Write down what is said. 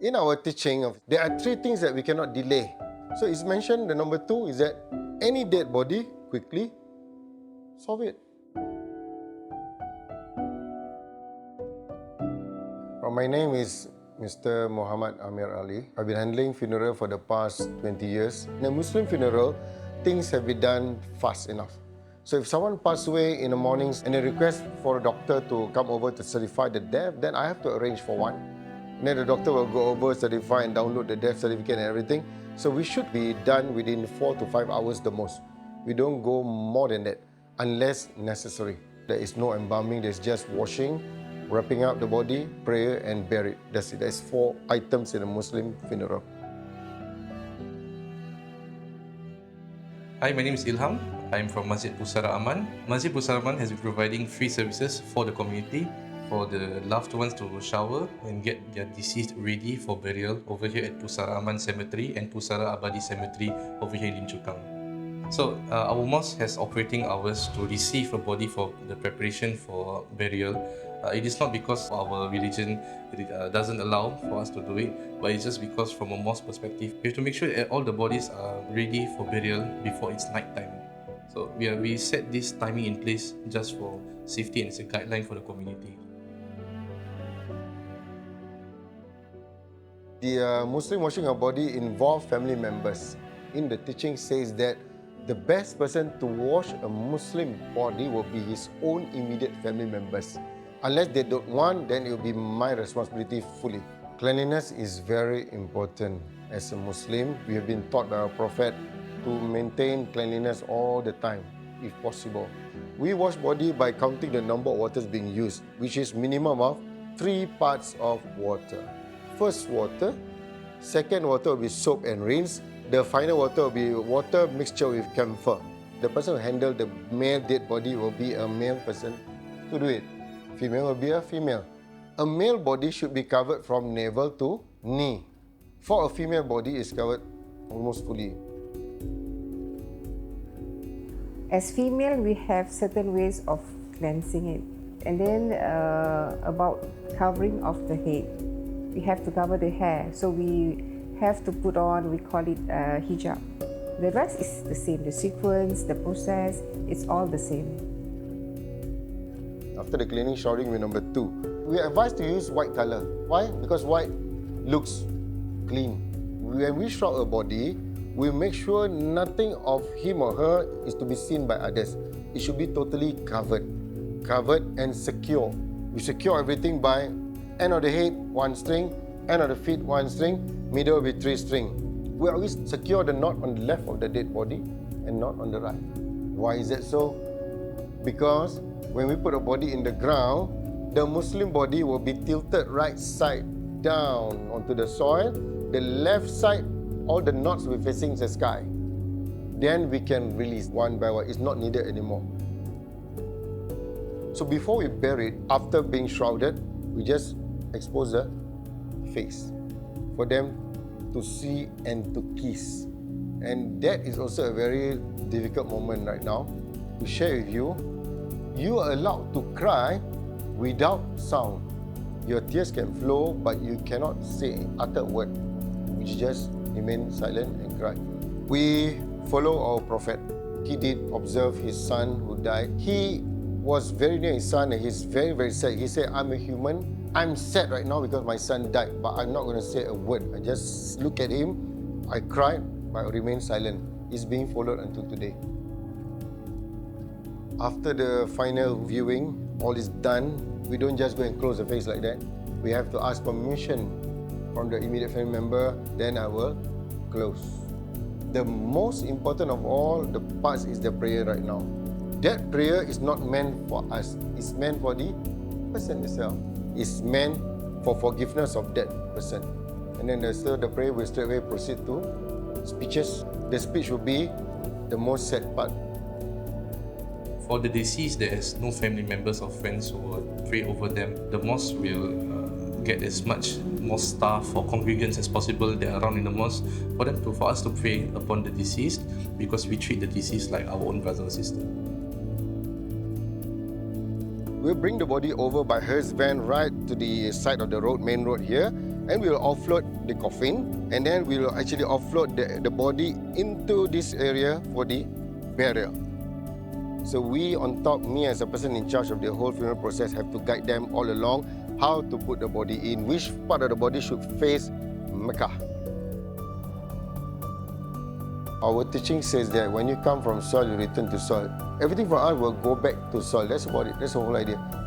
In our teaching, there are three things that we cannot delay. So it's mentioned, the number two is that any dead body, quickly solve it. My name is Mr. Muhammad Amir Ali. I've been handling funeral for the past 20 years. In a Muslim funeral, things have been done fast enough. So if someone passed away in the mornings and they request for a doctor to come over to certify the death, then I have to arrange for one. And then the doctor will go over, certify and download the death certificate and everything. So we should be done within 4 to 5 hours the most. We don't go more than that unless necessary. There is no embalming, there's just washing, wrapping up the body, prayer and bury. That's it. There's 4 items in a Muslim funeral. Hi, my name is Ilham. I'm from Masjid Pusara Aman. Masjid Pusara Aman has been providing free services for the community, for the loved ones to shower and get their deceased ready for burial over here at Pusara Aman Cemetery and Pusara Abadi Cemetery over here in Lim Chu Kang. So our mosque has operating hours to receive a body for the preparation for burial. It is not because our religion doesn't allow for us to do it, but it's just because from a mosque perspective, we have to make sure that all the bodies are ready for burial before it's night time. So we set this timing in place just for safety and it's a guideline for the community. The Muslim washing of body involves family members. In the teaching says that the best person to wash a Muslim body will be his own immediate family members. Unless they don't want, then it will be my responsibility fully. Cleanliness is very important. As a Muslim, we have been taught by our Prophet to maintain cleanliness all the time, if possible. We wash body by counting the number of waters being used, which is minimum of 3 parts of water. First water, second water will be soap and rinse. The final water will be water mixture with camphor. The person who handle the male dead body will be a male person to do it. Female will be a female. A male body should be covered from navel to knee. For a female body, is covered almost fully. As female, we have certain ways of cleansing it. And then about covering of the head. We have to cover the hair. So we have to put on, we call it hijab. The rest is the same. The sequence, the process, it's all the same. After the cleaning, showering with number 2. We are advised to use white color. Why? Because white looks clean. When we shroud a body, we make sure nothing of him or her is to be seen by others. It should be totally covered and secure. We secure everything by end of the head, 1 string, end of the feet, 1 string, middle will be 3 string. We always secure the knot on the left of the dead body and not on the right. Why is that so? Because when we put a body in the ground, the Muslim body will be tilted right side down onto the soil. The left side, all the knots will be facing the sky. Then we can release one by one. It's not needed anymore. So before we bury it, after being shrouded, we just expose the face for them to see and to kiss. And that is also a very difficult moment right now to share with you. You are allowed to cry without sound. Your tears can flow, but you cannot say utter word. You just remain silent and cry. We follow our Prophet. He did observe his son who died. He was very near his son and he's very, very sad. He said, I'm a human. I'm sad right now because my son died, but I'm not going to say a word. I just look at him, I cried, but I remain silent. It's being followed until today. After the final viewing, all is done. We don't just go and close the face like that. We have to ask permission from the immediate family member, then I will close. The most important of all the parts is the prayer right now. That prayer is not meant for us. It's meant for the person itself. It's meant for forgiveness of that person. And then the prayer will straight away proceed to speeches. The speech will be the most sad part. For the deceased, there is no family members or friends who will pray over them. The mosque will get as much more staff or congregants as possible that are around in the mosque for us to pray upon the deceased, because we treat the deceased like our own brother or sister. We'll bring the body over by hearse van right to the side of the road, main road here. and we will offload the coffin, and then we will actually offload the body into this area for the burial. So we on top, me as a person in charge of the whole funeral process, have to guide them all along how to put the body in, which part of the body should face Mecca. Our teaching says that when you come from soil, you return to soil. Everything for us will go back to soil. That's about it. That's the whole idea.